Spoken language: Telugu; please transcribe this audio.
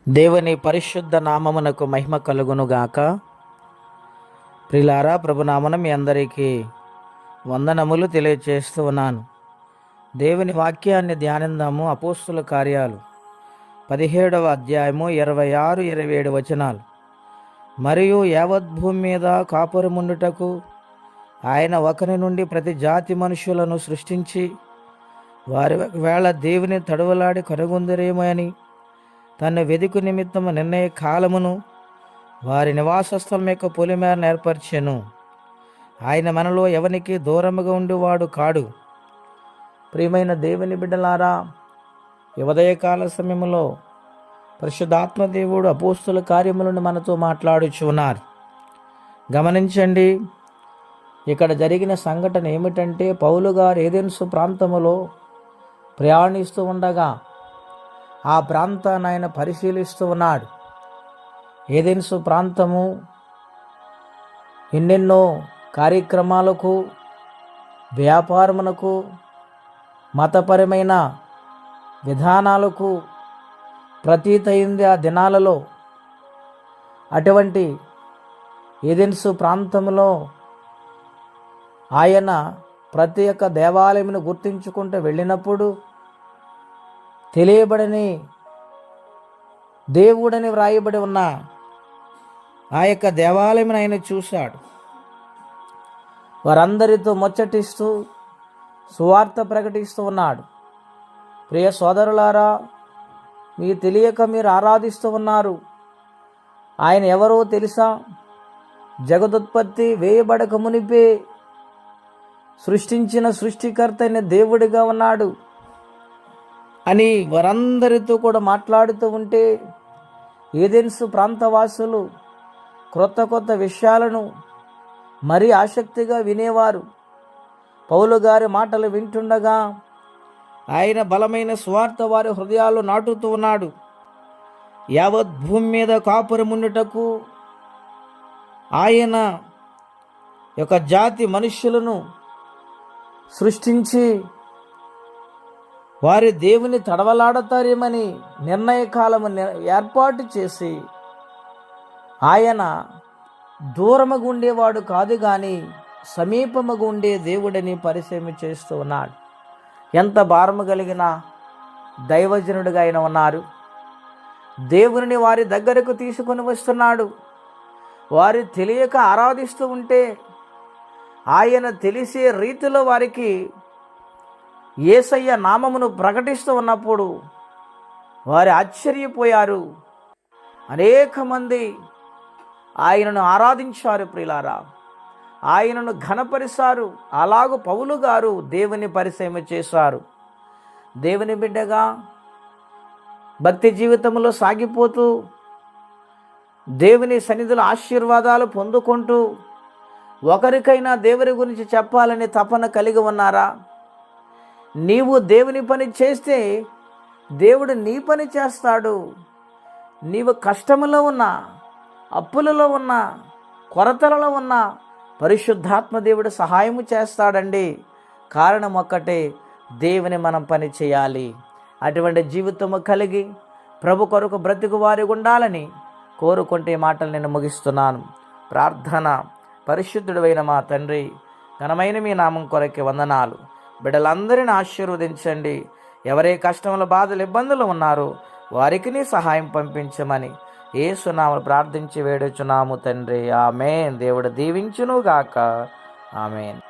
దేవుని పరిశుద్ధ నామమునకు మహిమ కలుగునుగాక. ప్రిలారా, ప్రభునామన మీ అందరికీ వందనములు తెలియచేస్తూ ఉన్నాను. దేవుని వాక్యాన్ని ధ్యానిందాము. అపోస్తుల కార్యాలు 17వ అధ్యాయము 26, 27 వచనాలు. మరియు యావత్ భూమి మీద కాపురముండుటకు ఆయన ఒకరి నుండి ప్రతి జాతి మనుషులను సృష్టించి వారి వేళ దేవుని తడవలాడి కనుగొందరేమో అని తన వెదుకు నిమిత్తము నిర్ణయ కాలమును వారి నివాస స్థలం యొక్క పొలిమేరను ఏర్పరిచెను. ఆయన మనలో ఎవనికి దూరముగా ఉండేవాడు కాడు. ప్రియమైన దేవుని బిడ్డలారా, ఈ ఉదయకాల సమయంలో పరిశుద్ధాత్మ దేవుడు అపోస్తుల కార్యములను మనతో మాట్లాడుచున్నారు. గమనించండి, ఇక్కడ జరిగిన సంఘటన ఏమిటంటే, పౌలు గారు ఏథెన్సు ప్రాంతములో ప్రయాణిస్తూ ఉండగా ఆ ప్రాంతాన్ని ఆయన పరిశీలిస్తూ ఉన్నాడు. ఏథెన్సు ప్రాంతము ఎన్నెన్నో కార్యక్రమాలకు, వ్యాపారమునకు, మతపరమైన విధానాలకు ప్రతీత అయింది ఆ దినాలలో. అటువంటి ఏథెన్సు ప్రాంతంలో ఆయన ప్రతి ఒక్క దేవాలయమును గుర్తించుకుంటూ వెళ్ళినప్పుడు తెలియబడని దేవుడని వ్రాయబడి ఉన్న ఆ యొక్క దేవాలయం ఆయన చూశాడు. వారందరితో ముచ్చటిస్తూ సువార్త ప్రకటిస్తూ ఉన్నాడు. ప్రియ సోదరులారా, మీకు తెలియక మీరు ఆరాధిస్తూ ఉన్నారు. ఆయన ఎవరో తెలుసా? జగదుత్పత్తి వేయబడక మునిపే సృష్టించిన సృష్టికర్త అయిన దేవుడిగా ఉన్నాడు అని వారందరితో కూడా మాట్లాడుతూ ఉంటే, ఏథెన్సు ప్రాంతవాసులు క్రొత్త కొత్త విషయాలను మరీ ఆసక్తిగా వినేవారు. పౌలు గారి మాటలు వింటుండగా ఆయన బలమైన స్వార్థ వారి హృదయాలు నాటుతూ ఉన్నాడు. యావత్ భూమి మీద కాపురముండుటకు ఆయన యొక్క జాతి మనుష్యులను సృష్టించి వారి దేవుని తడవలాడతారేమని నిర్ణయకాలము ఏర్పాటు చేసి, ఆయన దూరముగా ఉండేవాడు కాదు కానీ సమీపముగా ఉండే దేవుడని పరిచయం చేస్తూ ఉన్నాడు. ఎంత భారము కలిగిన దైవజనుడిగా ఆయన ఉన్నారు. దేవుని వారి దగ్గరకు తీసుకొని వస్తున్నాడు. వారు తెలియక ఆరాధిస్తూ ఉంటే ఆయన తెలిసే రీతిలో వారికి యేసయ్య నామమును ప్రకటిస్తూ ఉన్నప్పుడు వారు ఆశ్చర్యపోయారు. అనేక మంది ఆయనను ఆరాధించారు. ప్రియులారా, ఆయనను ఘనపరిచారు. అలాగూ పౌలు గారు దేవుని పరిచయం చేశారు. దేవుని బిడ్డగా భక్తి జీవితంలో సాగిపోతూ దేవుని సన్నిధిలో ఆశీర్వాదాలు పొందుకుంటూ ఒకరికైనా దేవుని గురించి చెప్పాలని తపన కలిగి ఉన్నారా? నీవు దేవుని పని చేస్తే దేవుడు నీ పని చేస్తాడు. నీవు కష్టములో ఉన్నా, అప్పులలో ఉన్నా, కొరతలలో ఉన్నా పరిశుద్ధాత్మ దేవుడు సహాయము చేస్తాడండి. కారణం ఒక్కటే, దేవుని మనం పని చేయాలి. అటువంటి జీవితము కలిగి ప్రభు కొరకు బ్రతుకు వారి ఉండాలని కోరుకుంటే మాటలు నేను ముగిస్తున్నాను. ప్రార్థన. పరిశుద్ధుడైన మా తండ్రి, ఘనమైన మీ నామం కొరకే వందనాలు. బిడ్డలందరిని ఆశీర్వదించండి. ఎవరే కష్టముల, బాధలు, ఇబ్బందులు ఉన్నారో వారికి నీ సహాయం పంపించమని యేసు నామమున ప్రార్థించి వేడుచున్నాము తండ్రి. ఆమేన్. దేవుడు దీవించును గాక. ఆమేన్.